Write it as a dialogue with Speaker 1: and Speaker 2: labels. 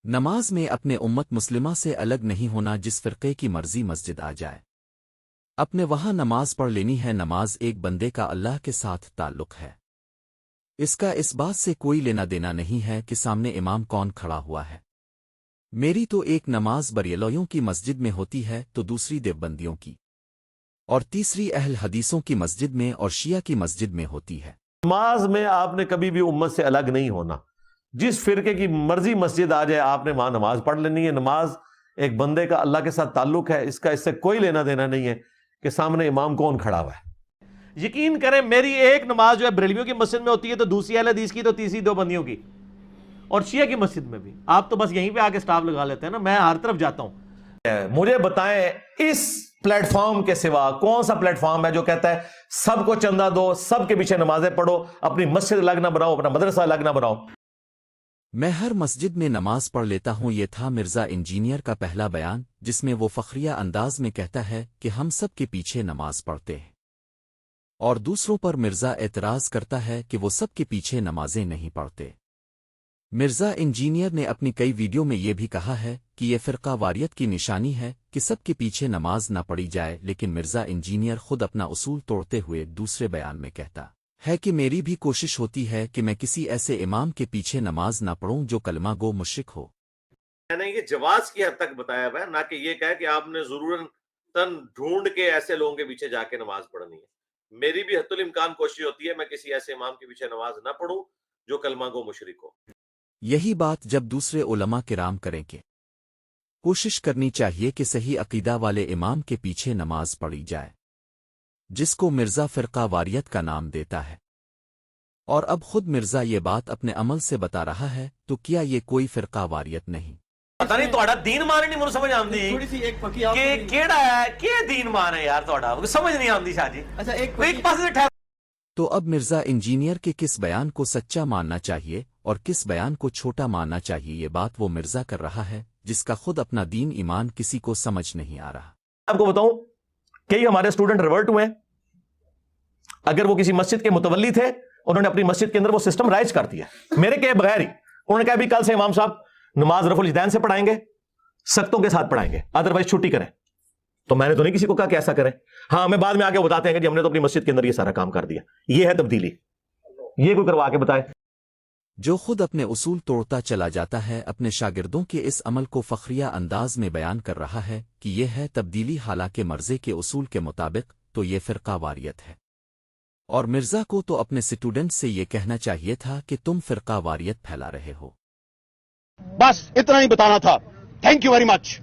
Speaker 1: نماز میں اپنے امت مسلمہ سے الگ نہیں ہونا، جس فرقے کی مرضی مسجد آ جائے اپنے وہاں نماز پڑھ لینی ہے۔ نماز ایک بندے کا اللہ کے ساتھ تعلق ہے، اس کا اس بات سے کوئی لینا دینا نہیں ہے کہ سامنے امام کون کھڑا ہوا ہے۔ میری تو ایک نماز بریلویوں کی مسجد میں ہوتی ہے، تو دوسری دیوبندیوں کی، اور تیسری اہل حدیثوں کی مسجد میں اور شیعہ کی مسجد میں ہوتی ہے۔
Speaker 2: نماز میں آپ نے کبھی بھی امت سے الگ نہیں ہونا، جس فرقے کی مرضی مسجد آ جائے آپ نے وہاں نماز پڑھ لینی ہے۔ نماز ایک بندے کا اللہ کے ساتھ تعلق ہے، اس سے کوئی لینا دینا نہیں ہے کہ سامنے امام کون کھڑا ہوا ہے۔
Speaker 3: یقین کریں میری ایک نماز جو ہے بریلویوں کی مسجد میں ہوتی ہے، تو دوسری اہل حدیث کی، تو تیسری دیوبندیوں کی، اور شیعہ کی مسجد میں بھی۔ آپ تو بس یہیں پہ آ کے سٹاف لگا لیتے ہیں نا، میں ہر طرف جاتا ہوں۔
Speaker 2: مجھے بتائیں اس پلیٹ فارم کے سوا کون سا پلیٹ فارم ہے جو کہتا ہے سب کو چندہ دو، سب کے پیچھے نمازیں پڑھو، اپنی مسجد الگ نہ بناؤ، اپنا مدرسہ الگ نہ بناؤ۔
Speaker 1: میں ہر مسجد میں نماز پڑھ لیتا ہوں۔ یہ تھا مرزا انجینئر کا پہلا بیان، جس میں وہ فخریہ انداز میں کہتا ہے کہ ہم سب کے پیچھے نماز پڑھتے ہیں، اور دوسروں پر مرزا اعتراض کرتا ہے کہ وہ سب کے پیچھے نمازیں نہیں پڑھتے۔ مرزا انجینئر نے اپنی کئی ویڈیو میں یہ بھی کہا ہے کہ یہ فرقہ واریت کی نشانی ہے کہ سب کے پیچھے نماز نہ پڑھی جائے، لیکن مرزا انجینئر خود اپنا اصول توڑتے ہوئے دوسرے بیان میں کہتا ہے کہ میری بھی کوشش ہوتی ہے کہ میں کسی ایسے امام کے پیچھے نماز نہ پڑھوں جو کلمہ گو مشرک ہو۔
Speaker 4: میں نے یہ جواز کی حد تک بتایا ہوا ہے، نہ کہ یہ کہا کہ آپ نے ضرورتاً ڈھونڈ کے ایسے لوگوں کے پیچھے جا کے نماز پڑھنی ہے۔ میری بھی حتی الامکان کوشش ہوتی ہے میں کسی ایسے امام کے پیچھے نماز نہ پڑھوں جو کلمہ گو مشرک ہو۔
Speaker 1: یہی بات جب دوسرے علماء کرام کریں کہ کوشش کرنی چاہیے کہ صحیح عقیدہ والے امام کے پیچھے نماز پڑھی جائے، جس کو مرزا فرقہ واریت کا نام دیتا ہے۔ اور اب خود مرزا یہ بات اپنے عمل سے بتا رہا ہے، تو کیا یہ کوئی فرقہ واریت نہیں؟
Speaker 2: پتہ نہیں تہاڈا دین مان نہیں، مجھے سمجھ آندی کہ کیڑا ہے کہ دین مان ہے یار، تہاڈا سمجھ نہیں آندی شاہ جی۔ اچھا ایک پاسے ٹھہر۔
Speaker 1: تو اب مرزا انجینئر کے کس بیان کو سچا ماننا چاہیے اور کس بیان کو چھوٹا ماننا چاہیے، یہ بات وہ مرزا کر رہا ہے جس کا خود اپنا دین ایمان کسی کو سمجھ نہیں آ رہا۔
Speaker 2: آپ کو بتاؤں کئی ہمارے اسٹوڈنٹ ریورٹ ہوئے ہیں، اگر وہ کسی مسجد کے متولی تھے انہوں نے اپنی مسجد کے اندر وہ سسٹم رائج کر دیا میرے کہے بغیر ہی۔ انہوں نے کہا بھی کل سے امام صاحب نماز رفع الیدین سے پڑھائیں گے، سختوں کے ساتھ پڑھائیں گے، ادروائز چھٹی کریں۔ تو میں نے تو نہیں کسی کو کہا کہ ایسا کریں، ہاں ہمیں بعد میں آ کے بتاتے ہیں کہ جی ہم نے تو اپنی مسجد کے اندر یہ سارا کام کر دیا۔ یہ ہے تبدیلی، یہ کوئی کروا کے بتائے۔
Speaker 1: جو خود اپنے اصول توڑتا چلا جاتا ہے، اپنے شاگردوں کے اس عمل کو فخریہ انداز میں بیان کر رہا ہے کہ یہ ہے تبدیلی، حالانکہ مرزے کے اصول کے مطابق تو یہ فرقہ واریت ہے۔ اور مرزا کو تو اپنے سٹوڈنٹ سے یہ کہنا چاہیے تھا کہ تم فرقہ واریت پھیلا رہے ہو۔
Speaker 5: بس اتنا ہی بتانا تھا۔ Thank you very much.